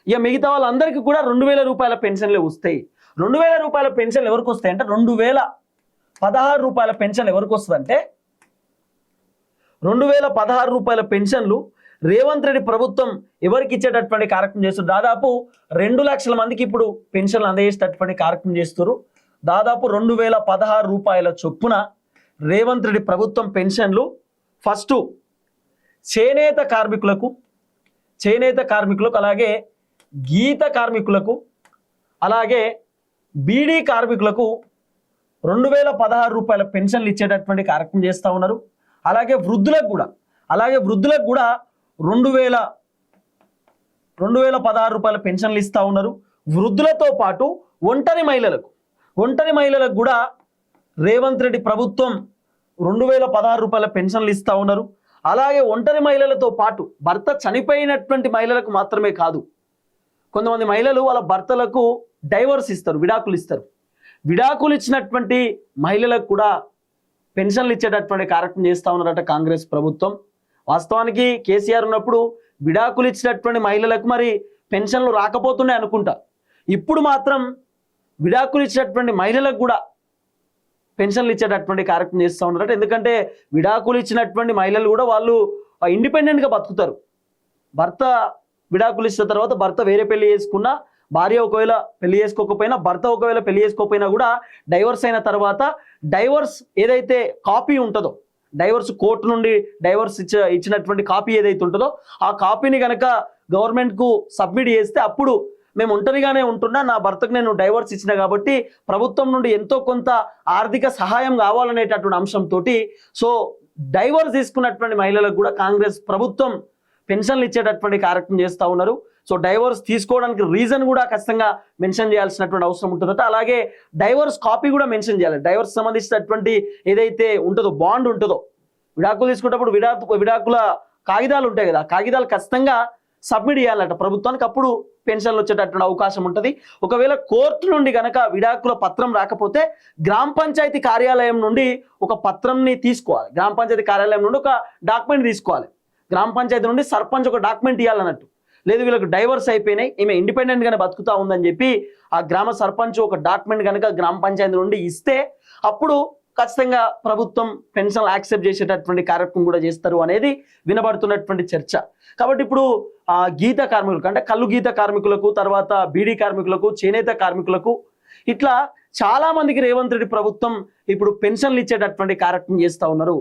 ఇక మిగతా వాళ్ళందరికీ కూడా 2000 రూపాయల పెన్షన్లు వస్తాయి. 2000 రూపాయల పెన్షన్లు ఎవరికి వస్తాయి అంటే 2016 రూపాయల పెన్షన్ ఎవరికి వస్తుందంటే 2016 రూపాయల పెన్షన్లు రేవంత్ రెడ్డి ప్రభుత్వం ఎవరికి ఇచ్చేటటువంటి కార్యక్రమం చేస్తారు. దాదాపు 2 లక్షల మందికి ఇప్పుడు పెన్షన్లు అందజేసేటటువంటి కార్యక్రమం చేస్తారు. దాదాపు 2016 రూపాయల చొప్పున రేవంత్ రెడ్డి ప్రభుత్వం పెన్షన్లు ఫస్ట్ చేనేత కార్మికులకు అలాగే గీత కార్మికులకు అలాగే బీడీ కార్మికులకు 2016 రూపాయల పెన్షన్లు ఇచ్చేటటువంటి కార్యక్రమం చేస్తూ ఉన్నారు. అలాగే వృద్ధులకు కూడా 2016 రూపాయల పెన్షన్లు ఇస్తూ ఉన్నారు. వృద్ధులతో పాటు ఒంటరి మహిళలకు కూడా రేవంత్ రెడ్డి ప్రభుత్వం 2016 రూపాయల పెన్షన్లు ఇస్తూ ఉన్నారు. అలాగే ఒంటరి మహిళలతో పాటు భర్త చనిపోయినటువంటి మహిళలకు మాత్రమే కాదు, కొంతమంది మహిళలు వాళ్ళ భర్తలకు డైవర్స్ ఇస్తారు, విడాకులు ఇచ్చినటువంటి మహిళలకు కూడా పెన్షన్లు ఇచ్చేటటువంటి కార్యక్రమం చేస్తూ ఉన్నారట కాంగ్రెస్ ప్రభుత్వం. వాస్తవానికి కేసీఆర్ ఉన్నప్పుడు విడాకులు ఇచ్చినటువంటి మహిళలకు మరి పెన్షన్లు రాకపోతున్నాయి అనుకుంటా. ఇప్పుడు మాత్రం విడాకులు ఇచ్చినటువంటి మహిళలకు కూడా పెన్షన్లు ఇచ్చేటటువంటి కార్యక్రమం చేస్తూ ఉన్నారట. ఎందుకంటే విడాకులు ఇచ్చినటువంటి మహిళలు కూడా వాళ్ళు ఇండిపెండెంట్గా బతుకుతారు. భర్త విడాకులు ఇచ్చిన తర్వాత భర్త వేరే పెళ్లి చేసుకున్నా, భార్య ఒకవేళ పెళ్లి చేసుకోకపోయినా, భర్త ఒకవేళ పెళ్లి చేసుకోకపోయినా కూడా డైవర్స్ అయిన తర్వాత డైవర్స్ ఏదైతే కాపీ ఉంటుందో, డైవర్స్ కోర్టు నుండి డైవర్స్ ఇచ్చినటువంటి కాపీ ఏదైతే ఉంటుందో ఆ కాపీని కనుక గవర్నమెంట్కు సబ్మిట్ చేస్తే అప్పుడు మేము ఒంటరిగానే ఉంటున్నా, నా భర్తకు నేను డైవర్స్ ఇచ్చిన కాబట్టి ప్రభుత్వం నుండి ఎంతో కొంత ఆర్థిక సహాయం కావాలనేటటువంటి అంశంతో సో డైవర్స్ తీసుకున్నటువంటి మహిళలకు కూడా కాంగ్రెస్ ప్రభుత్వం పెన్షన్లు ఇచ్చేటటువంటి కార్యక్రమం చేస్తూ ఉన్నారు. సో డైవర్స్ తీసుకోవడానికి రీజన్ కూడా ఖచ్చితంగా మెన్షన్ చేయాల్సినటువంటి అవసరం ఉంటుందట. అలాగే డైవర్స్ కాపీ కూడా మెన్షన్ చేయాలి. డైవర్స్ సంబంధించినటువంటి ఏదైతే ఉంటుందో బాండ్ ఉంటుందో, విడాకులు తీసుకునేటప్పుడు విడాకుల కాగితాలు ఉంటాయి కదా, కాగితాలు ఖచ్చితంగా సబ్మిట్ చేయాలట ప్రభుత్వానికి, అప్పుడు పెన్షన్లు వచ్చేటటువంటి అవకాశం ఉంటుంది. ఒకవేళ కోర్టు నుండి కనుక విడాకుల పత్రం రాకపోతే గ్రామ పంచాయతీ కార్యాలయం నుండి ఒక పత్రంని తీసుకోవాలి, గ్రామ పంచాయతీ కార్యాలయం నుండి ఒక డాక్యుమెంట్ తీసుకోవాలి, గ్రామ పంచాయతీ నుండి సర్పంచ్ ఒక డాక్యుమెంట్ ఇవ్వాలన్నట్టు. లేదు వీళ్ళకి డైవర్స్ అయిపోయినాయి, ఈమె ఇండిపెండెంట్గానే బతుకుతా ఉందని చెప్పి ఆ గ్రామ సర్పంచ్ ఒక డాక్యుమెంట్ కనుక గ్రామ పంచాయతీ నుండి ఇస్తే అప్పుడు ఖచ్చితంగా ప్రభుత్వం పెన్షన్లు యాక్సెప్ట్ చేసేటటువంటి కార్యక్రమం కూడా చేస్తారు అనేది వినబడుతున్నటువంటి చర్చ. కాబట్టి ఇప్పుడు గీత కార్మికులకు అంటే కళ్ళు గీత కార్మికులకు, తర్వాత బీడీ కార్మికులకు, చేనేత కార్మికులకు ఇట్లా చాలా మందికి రేవంత్ రెడ్డి ప్రభుత్వం ఇప్పుడు పెన్షన్లు ఇచ్చేటటువంటి కార్యక్రమం చేస్తూ ఉన్నారు.